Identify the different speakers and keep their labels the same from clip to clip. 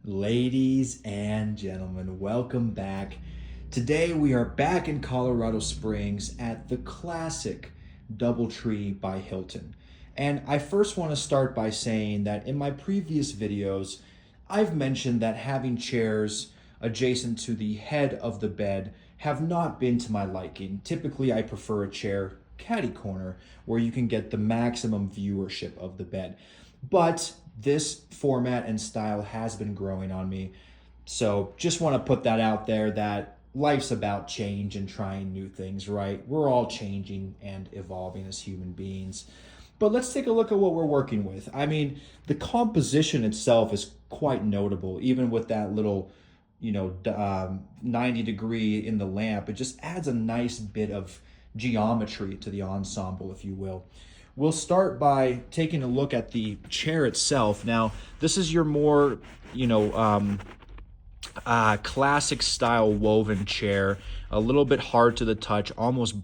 Speaker 1: Ladies and gentlemen, welcome back. Today we are back in Colorado Springs at the classic DoubleTree by Hilton. And I first want to start by saying that in my previous videos, I've mentioned that having chairs adjacent to the head of the bed have not been to my liking. Typically, I prefer a chair caddy corner where you can get the maximum viewership of the bed. But this format and style has been growing on me. So just want to put that out there that life's about change and trying new things, right? We're all changing and evolving as human beings. But let's take a look at what we're working with. I mean, the composition itself is quite notable, even with that little 90 degree in the lamp. It just adds a nice bit of geometry to the ensemble, if you will. We'll start by taking a look at the chair itself. Now, this is your more, classic style woven chair, a little bit hard to the touch, almost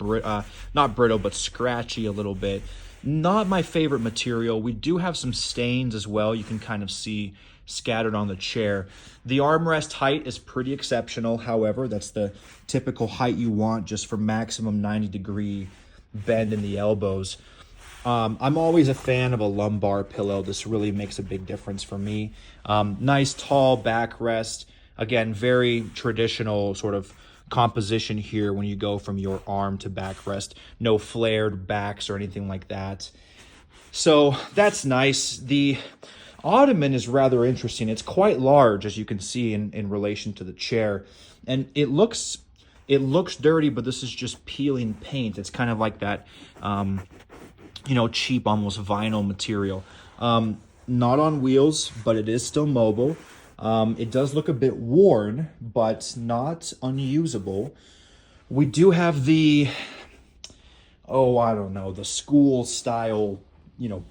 Speaker 1: not brittle, but scratchy a little bit. Not my favorite material. We do have some stains as well. You can kind of see scattered on the chair. The armrest height is pretty exceptional. However, that's the typical height you want just for maximum 90-degree bend in the elbows. I'm always a fan of a lumbar pillow. This really makes a big difference for me. Nice tall backrest. Again, very traditional sort of composition here when you go from your arm to backrest. No flared backs or anything like that. So that's nice. The ottoman is rather interesting. It's quite large, as you can see in relation to the chair. And it looks dirty, but this is just peeling paint. It's kind of like that cheap, almost vinyl material. Not on wheels, but it is still mobile. It does look a bit worn, but not unusable. We do have the, the school style,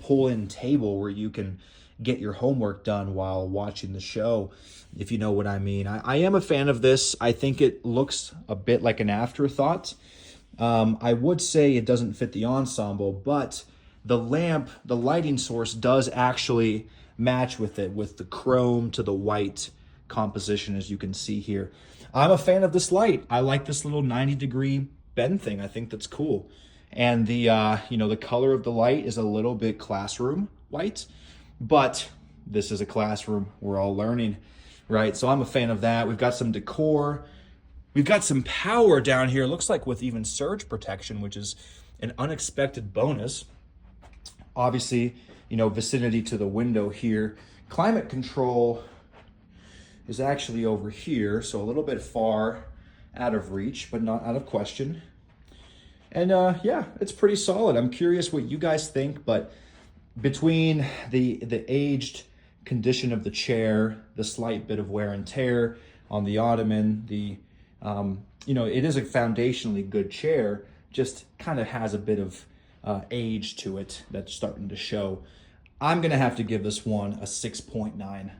Speaker 1: pull-in table where you can get your homework done while watching the show, if you know what I mean. I am a fan of this. I think it looks a bit like an afterthought. I would say it doesn't fit the ensemble, but the lamp, the lighting source does actually match with it, with the chrome to the white composition, as you can see here. I'm a fan of this light. I like this little 90-degree bend thing. I think that's cool. And the the color of the light is a little bit classroom white, but this is a classroom. We're all learning, right? So I'm a fan of that. We've got some decor. We've got some power down here. It looks like with even surge protection, which is an unexpected bonus. Obviously, vicinity to the window here. Climate control is actually over here, so a little bit far out of reach, but not out of question. And yeah, it's pretty solid. I'm curious what you guys think, but between the aged condition of the chair, the slight bit of wear and tear on the ottoman, it is a foundationally good chair, just kind of has a bit of age to it that's starting to show. I'm gonna have to give this one a 6.9.